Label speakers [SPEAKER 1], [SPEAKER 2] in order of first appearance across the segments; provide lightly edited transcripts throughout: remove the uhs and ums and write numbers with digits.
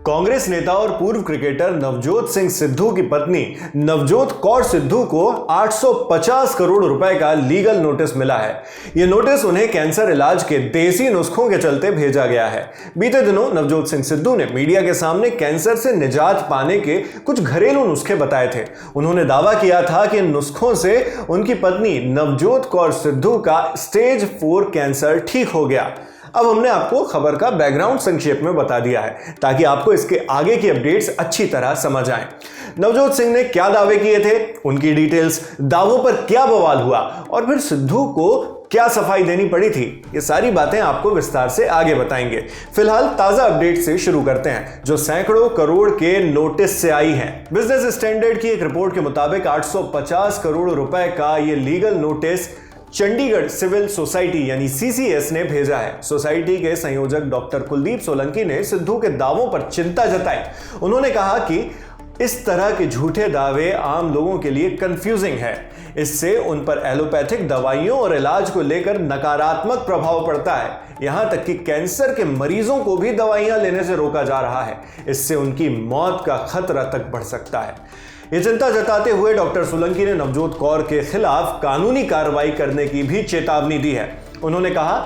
[SPEAKER 1] कांग्रेस नेता और पूर्व क्रिकेटर नवजोत सिंह सिद्धू की पत्नी नवजोत कौर सिद्धू को 850 करोड़ रुपए का लीगल नोटिस मिला है। यह नोटिस उन्हें कैंसर इलाज के देसी नुस्खों के चलते भेजा गया है। बीते दिनों नवजोत सिंह सिद्धू ने मीडिया के सामने कैंसर से निजात पाने के कुछ घरेलू नुस्खे बताए थे। उन्होंने दावा किया था कि इन नुस्खों से उनकी पत्नी नवजोत कौर सिद्धू का स्टेज 4 कैंसर ठीक हो गया। अब हमने आपको खबर का बैकग्राउंड संक्षेप में बता दिया है ताकि आपको इसके आगे की अपडेट्स अच्छी तरह समझ आए। नवजोत सिंह ने क्या दावे किए थे, उनकी डिटेल्स, दावों पर क्या बवाल हुआ और फिर सिद्धू को क्या सफाई देनी पड़ी थी, ये सारी बातें आपको विस्तार से आगे बताएंगे। फिलहाल ताजा अपडेट से शुरू करते हैं जो सैकड़ों करोड़ के नोटिस से आई है। बिजनेस स्टैंडर्ड की एक रिपोर्ट के मुताबिक 850 करोड़ रुपए का यह legal notice Chandigarh civil society यानी सीसीएस ने भेजा है। सोसाइटी के संयोजक डॉक्टर कुलदीप सोलंकी ने सिद्धू के दावों पर चिंता जताई। उन्होंने कहा कि इस तरह के झूठे दावे आम लोगों के लिए कंफ्यूजिंग है। इससे उन पर एलोपैथिक दवाइयों और इलाज को लेकर नकारात्मक प्रभाव पड़ता है। यहां तक कि कैंसर के मरीजों को भी दवाइयां लेने से रोका जा रहा है। इससे उनकी मौत का खतरा तक बढ़ सकता है। ये चिंता जताते हुए डॉक्टर सोलंकी ने नवजोत कौर के खिलाफ कानूनी कार्रवाई करने की भी चेतावनी दी है। उन्होंने कहा,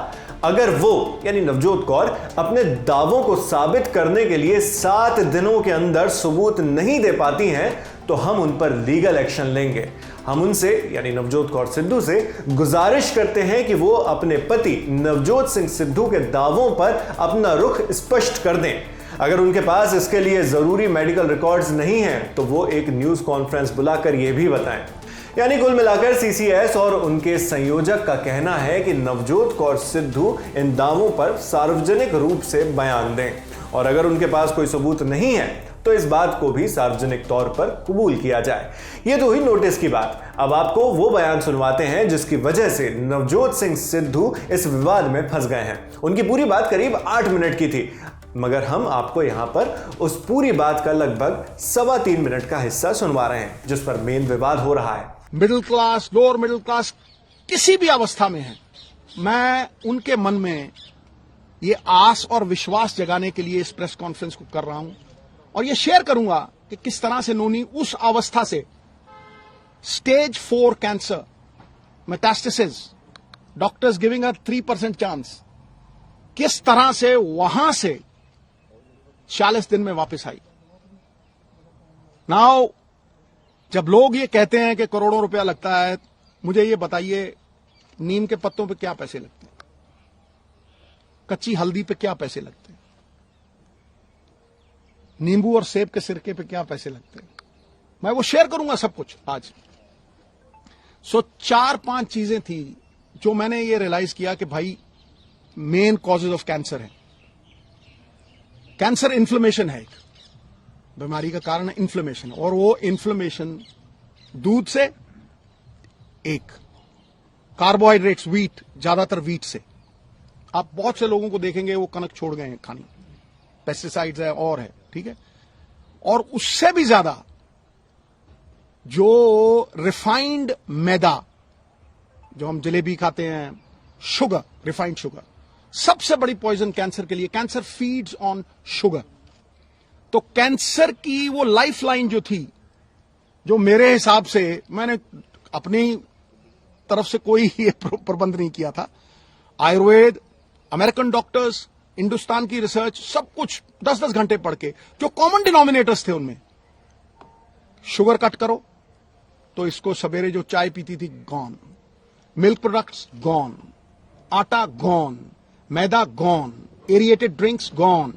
[SPEAKER 1] अगर वो यानी नवजोत कौर अपने दावों को साबित करने के लिए 7 दिनों के अंदर सबूत नहीं दे पाती हैं तो हम उन पर लीगल एक्शन लेंगे। हम उनसे यानी नवजोत कौर सिद्धू से गुजारिश करते हैं कि वो अपने पति नवजोत सिंह सिद्धू के दावों पर अपना रुख स्पष्ट कर दें। अगर उनके पास इसके लिए जरूरी मेडिकल रिकॉर्ड्स नहीं हैं तो वो एक न्यूज कॉन्फ्रेंस बुलाकर यह भी बताएं। यानी कुल मिलाकर सीसीएस और उनके संयोजक का कहना है कि नवजोत कौर सिद्धू इन दावों पर सार्वजनिक रूप से बयान दें और अगर उनके पास कोई सबूत नहीं है तो इस बात को भी सार्वजनिक तौर पर कबूल किया जाए। यह तो हुई नोटिस की बात। अब आपको वो बयान सुनवाते हैं जिसकी वजह से नवजोत सिंह सिद्धू इस विवाद में फंस गए हैं। उनकी पूरी बात करीब 8 मिनट की थी, मगर हम आपको यहां पर उस पूरी बात का लगभग 3.25 मिनट का हिस्सा सुनवा रहे हैं जिस पर मेन विवाद हो रहा है।
[SPEAKER 2] Middle class, lower middle class, किसी भी अवस्था में है, मैं उनके मन में ये आस और विश्वास जगाने के लिए इस प्रेस कॉन्फ्रेंस को कर रहा हूं और ये शेयर करूंगा कि किस तरह से नोनी उस अवस्था से stage 4 cancer metastasis, doctors giving a 3% chance, किस तरह से वहां से 40 दिन में वापस आई। नाउ जब लोग ये कहते हैं कि करोड़ों रुपया लगता है, मुझे ये बताइए नीम के पत्तों पे क्या पैसे लगते हैं, कच्ची हल्दी पे क्या पैसे लगते हैं, नींबू और सेब के सिरके पे क्या पैसे लगते हैं। मैं वो शेयर करूंगा सब कुछ आज। 4-5 चीजें थी जो मैंने ये रियलाइज किया कि भाई मेन कॉजेज ऑफ कैंसर है। कैंसर इन्फ्लेमेशन है, एक बीमारी का कारण है इन्फ्लेमेशन, और वो इन्फ्लेमेशन दूध से, एक कार्बोहाइड्रेट्स, वीट, ज्यादातर वीट से। आप बहुत से लोगों को देखेंगे वो कनक छोड़ गए हैं खानी, पेस्टिसाइड्स है और है, ठीक है। और उससे भी ज्यादा जो रिफाइंड मैदा, जो हम जलेबी खाते हैं, शुगर, रिफाइंड शुगर, सबसे बड़ी पॉइजन कैंसर के लिए। Cancer feeds on sugar. तो कैंसर की वो लाइफलाइन जो थी, जो मेरे हिसाब से, मैंने अपनी तरफ से कोई प्रबंध नहीं किया था, आयुर्वेद, अमेरिकन डॉक्टर्स, हिंदुस्तान की रिसर्च, सब कुछ 10-10 घंटे पढ़ के, जो कॉमन डिनोमिनेटर्स थे उनमें, शुगर कट करो तो इसको सवेरे जो चाय पीती थी gone, milk products gone, atta gone, maida gone, aerated drinks gone,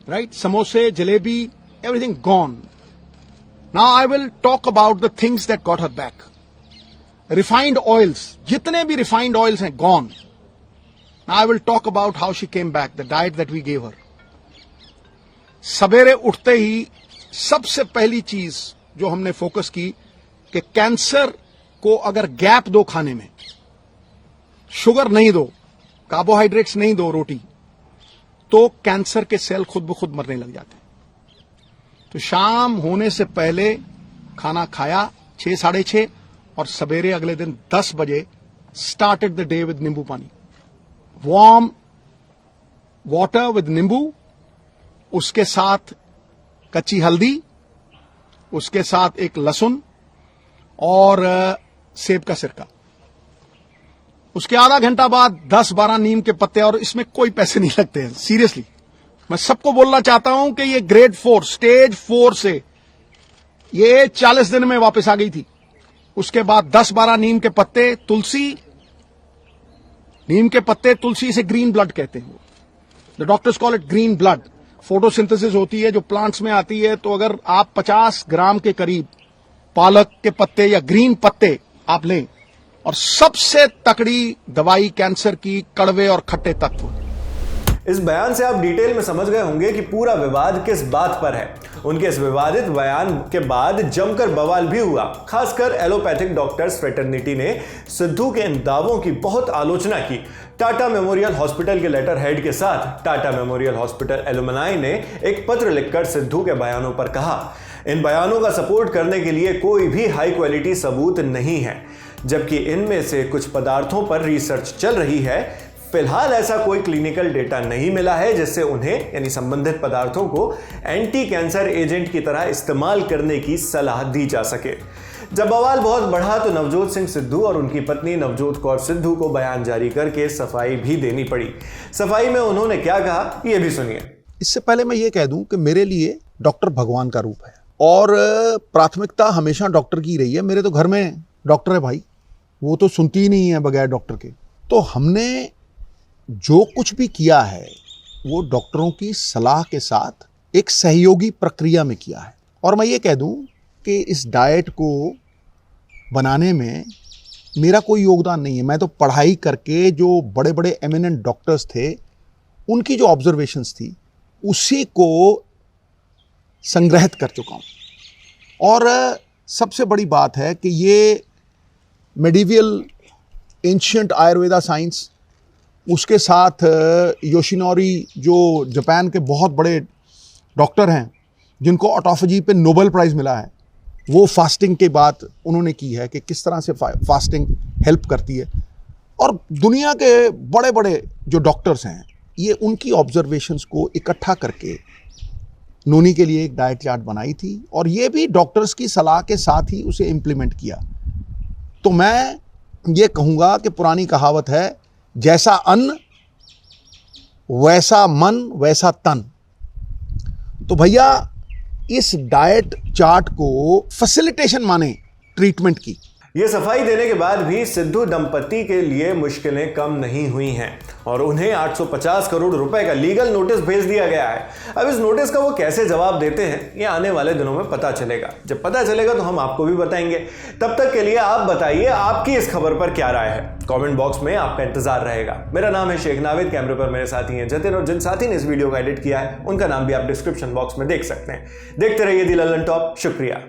[SPEAKER 2] right, समोसे, jalebi, everything gone. Now I will talk about the things that got her back. Refined oils, जितने भी रिफाइंड ऑयल्स हैं gone. Now I will talk about how she came back, the diet that we gave her. सवेरे उठते ही सबसे पहली चीज जो हमने फोकस की कि कैंसर को अगर गैप दो खाने में, शुगर नहीं दो, कार्बोहाइड्रेट्स नहीं दो रोटी, तो कैंसर के सेल खुद ब खुद मरने लग जाते हैं। तो शाम होने से पहले खाना खाया 6-6:30 और सवेरे अगले दिन 10 बजे स्टार्टेड द डे विद नींबू पानी, वार्म वाटर विद नींबू उसके साथ कच्ची हल्दी, उसके साथ एक लहसुन और सेब का सिरका। उसके आधा घंटा बाद 10-12 नीम के पत्ते, और इसमें कोई पैसे नहीं लगते हैं, सीरियसली। मैं सबको बोलना चाहता हूं कि ये ग्रेड 4 स्टेज 4 से ये 40 दिन में वापस आ गई थी। उसके बाद 10-12 नीम के पत्ते, तुलसी, नीम के पत्ते, तुलसी, इसे ग्रीन ब्लड कहते हैं। The doctors call it green blood. Photosynthesis होती है जो प्लांट्स में आती है। तो अगर आप 50 ग्राम के करीब पालक के पत्ते या ग्रीन पत्ते आप लें, और सबसे तकड़ी दवाई कैंसर की, कड़वे और खट्टे तत्व।
[SPEAKER 1] इस बयान से आप डिटेल में समझ गए होंगे कि पूरा विवाद किस बात पर है। उनके इस विवादित बयान के बाद जमकर बवाल भी हुआ। खासकर एलोपैथिक डॉक्टर्स फ्रेटर्निटी ने सिद्धू के इन दावों की बहुत आलोचना की। टाटा मेमोरियल हॉस्पिटल के लेटर हेड के साथ टाटा मेमोरियल हॉस्पिटल एलुमनाई ने एक पत्र लिखकर सिद्धू के बयानों पर कहा, इन बयानों का सपोर्ट करने के लिए कोई भी हाई क्वालिटी सबूत नहीं है, जबकि इनमें से कुछ पदार्थों पर रिसर्च चल रही है। फिलहाल ऐसा कोई क्लिनिकल डेटा नहीं मिला है जिससे उन्हें यानी संबंधित पदार्थों को एंटी कैंसर एजेंट की तरह इस्तेमाल करने की सलाह दी जा सके। जब बवाल बहुत बढ़ा तो नवजोत सिंह सिद्धू और उनकी पत्नी नवजोत कौर सिद्धू को बयान जारी करके सफाई भी देनी पड़ी। सफाई में उन्होंने क्या कहा, यह भी सुनिए।
[SPEAKER 3] इससे पहले मैं ये कह दूं कि मेरे लिए डॉक्टर भगवान का रूप है और प्राथमिकता हमेशा डॉक्टर की रही है। मेरे तो घर में डॉक्टर है भाई, वो तो सुनती ही नहीं है बगैर डॉक्टर के। तो हमने जो कुछ भी किया है वो डॉक्टरों की सलाह के साथ एक सहयोगी प्रक्रिया में किया है। और मैं ये कह दूं कि इस डाइट को बनाने में मेरा कोई योगदान नहीं है। मैं तो पढ़ाई करके जो बड़े बड़े एमिनेंट डॉक्टर्स थे उनकी जो ऑब्जर्वेशंस थी उसी को संग्रहित कर चुका हूँ। और सबसे बड़ी बात है कि ये मेडिवियल एंशिएंट आयुर्वेदा साइंस, उसके साथ योशिनोरी जो जापान के बहुत बड़े डॉक्टर हैं जिनको ऑटोफेजी पे नोबेल प्राइज़ मिला है, वो फास्टिंग के बात उन्होंने की है कि किस तरह से फास्टिंग हेल्प करती है। और दुनिया के बड़े बड़े जो डॉक्टर्स हैं ये उनकी ऑब्जर्वेशंस को इकट्ठा करके नोनी के लिए एक डाइट चार्ट बनाई थी और ये भी डॉक्टर्स की सलाह के साथ ही उसे इम्प्लीमेंट किया। तो मैं ये कहूँगा कि पुरानी कहावत है, जैसा अन्न वैसा मन वैसा तन। तो भैया इस डाइट चार्ट को फैसिलिटेशन माने ट्रीटमेंट की।
[SPEAKER 1] ये सफाई देने के बाद भी सिद्धू दंपति के लिए मुश्किलें कम नहीं हुई हैं और उन्हें 850 करोड़ रुपए का लीगल नोटिस भेज दिया गया है। अब इस नोटिस का वो कैसे जवाब देते हैं ये आने वाले दिनों में पता चलेगा। जब पता चलेगा तो हम आपको भी बताएंगे। तब तक के लिए आप बताइए आपकी इस खबर पर क्या राय है। कमेंट बॉक्स में आपका इंतजार रहेगा। मेरा नाम है शेख नाविद, कैमरे पर मेरे साथी हैं जतिन, और जिन साथी ने इस वीडियो को एडिट किया है उनका नाम भी आप डिस्क्रिप्शन बॉक्स में देख सकते हैं। देखते रहिए दी लल्लन टॉप। शुक्रिया।